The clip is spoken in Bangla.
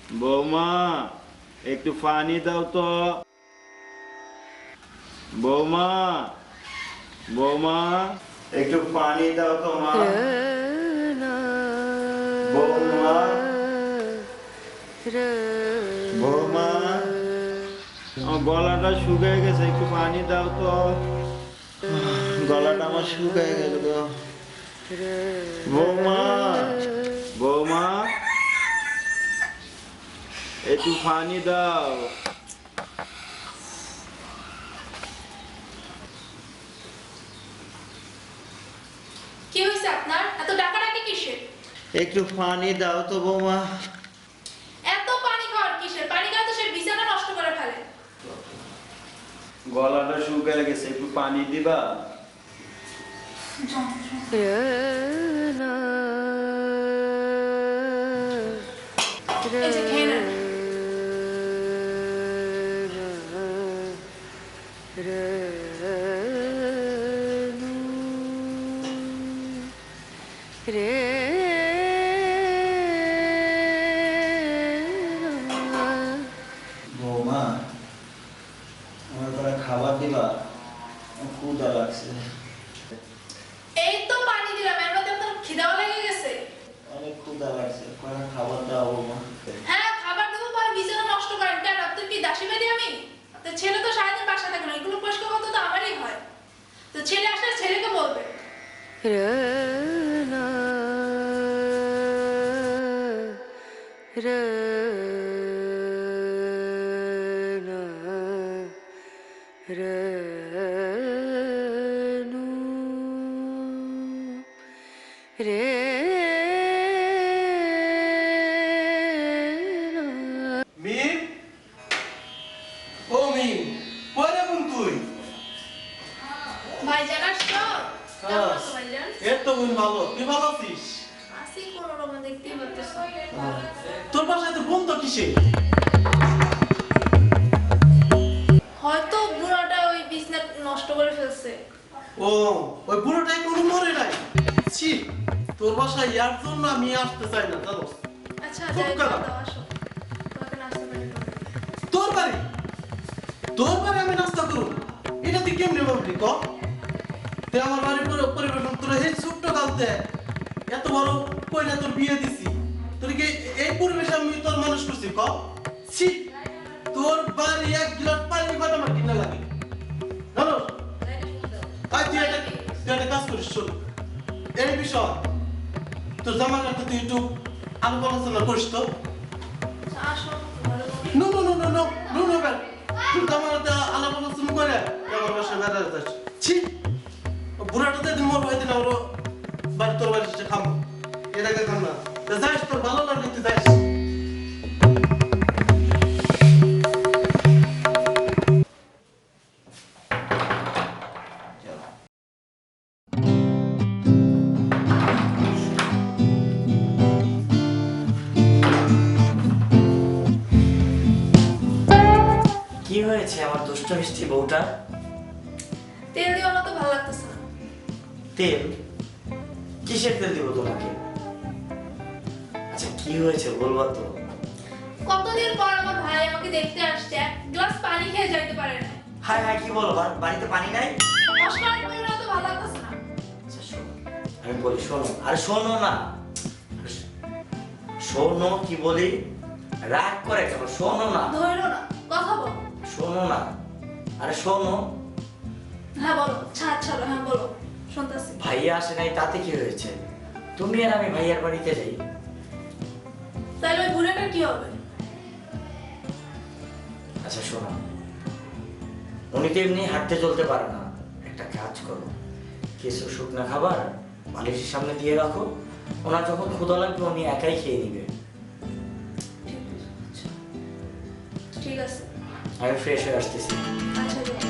বৌমা একটু পানি দাও তো। বৌমা বৌমা একটু পানি দাও তো মা। বৌমা বৌমা আমার গলাটা শুকিয়ে গেছে, একটু পানি দাও তো। গলাটা আমার শুকিয়ে গেল তো। বৌমা বৌমা একটু পানি দাও। কি হইছে আপনার? এত ডাকাডাকি কিসের? একটু পানি দাও তো বৌমা। এত পানি খাওয়ার কিসের? পানি খাওয়া তো সে বিছানা নষ্ট করে ফেলে। গলাটা শুকিয়ে গেছে, একটু পানি দিবা। এই যে খেয়ে নেন। বৌমা আমার করে খাবার দিবা, ক্ষুধা লাগছে। এই তো পানি দিলাম, এর মধ্যে আপনার খিদাও লেগে গেছে। অনেক ক্ষুধা লাগছে, করে খাবার দাও বৌমা। হ্যাঁ, খাবার দেবো, পরে বিছানা নষ্ট করেন কেন? আপনার কি দাসী মেয়ে আমি? আপনার ছেলে তো সারাদিন বাসা থাকে না, এগুলো পরিষ্কার করতে তো আমারই হয়। তো ছেলে আসলে ছেলেকে বলবে। মিম, ও মিম, কই রে বোন তুই? ভাইজান আসছো? কেমন আছো ভাইজান? এই তো বোন ভালো, তুই ভালো আছিস? আসি কোনো রকম, দেখতেই পারতেছো। তোর বাসায় তো বোন তো কিসে? হয়তো বুড়াটা ওই বিছনা নষ্ট করে ফেলছে। ও, ওই বুড়োটাই কোনো মরে নাই। ছি, তোর বাসায় ইয়ার জন্য আমি আসতে চাই না, জানোস? আচ্ছা, খুব যাই খারাপ। দাও, আসো। তোমাকে নাস্তা বানিয়ে দেবো। তোর বাড়ি, তোর বাড়ি আমি নাস্তা করব। এটা তুই কেমনে বলবি ক? তুই আমার বাড়ির পরিবেশন তোর এই ছোট্ট কালতে এত বড় কইনা তোর বিয়ে দিছি, তোর কি এই পরিবেশে আমি তোর মানুষ করছি ক? ছি, তোর বাড়ি এক গ্লাস পানি বাট আমার কিনা লাগে, জানো? আই তুই একটা কাজ করিস, শোন এই বিষয় তোর জামার কাছে তুই একটু আলোচনা আলোচনা করিস তো। আচ্ছা, আসো, ঘরে বসো। No no no no no no no Ben, তুই জামার কাছে আলোচনা শুরু করে আমার বাসায় বেড়া যাস। ছি, বুড়াটাতে দিন মোর ভাই দিন আমার বাড়ি তোর বাড়ি এসে খাবো, এর আগে খাম না। তা যাইস, তোর ভালো লাগলে তুই যাইস। কি হয়েছে আমার দুষ্ট মিষ্টি বউটা? তেল দিও না তো, ভালো লাগতেছে না। তেল? কিসের তেল দিব তোমাকে? আচ্ছা কি হয়েছে বলবা তো? কতদিন পর আমার ভাই আমাকে দেখতে আসছে, এক গ্লাস পানি খেয়ে যাইতে পারে না। হায় হায়, কি বলো? বাড়িতে পানি নাই? মশলা করে না তো ভালো লাগতেছে না। আচ্ছা শোনো, আমি বলি শোনো। আরে শোনো না, শোনো কি বলি, রাগ করে কেন? শোনো না, ধরো না, কথা বলো। শোনো না, আরে শোনো। হ্যাঁ বলো, ছাড় ছাড়ো, হ্যাঁ বলো, শুনতেছি। ভাইয়া আসে নাই তাতে কি হয়েছে? তুমি আর আমি ভাইয়ার বাড়িতে যাই। তাহলে ওই বুড়াটার কি হবে? আচ্ছা শোনো, উনি তো এমনি হাঁটতে চলতে পারে না। একটা কাজ করো, কিছু শুকনো খাবার বালিশের সামনে দিয়ে রাখো, ওনার যখন ক্ষুধা লাগবে উনি একাই খেয়ে নিবে। ঠিক আছে। আমি ফ্রেশ হয়ে আসতেছি। আচ্ছা, যাও।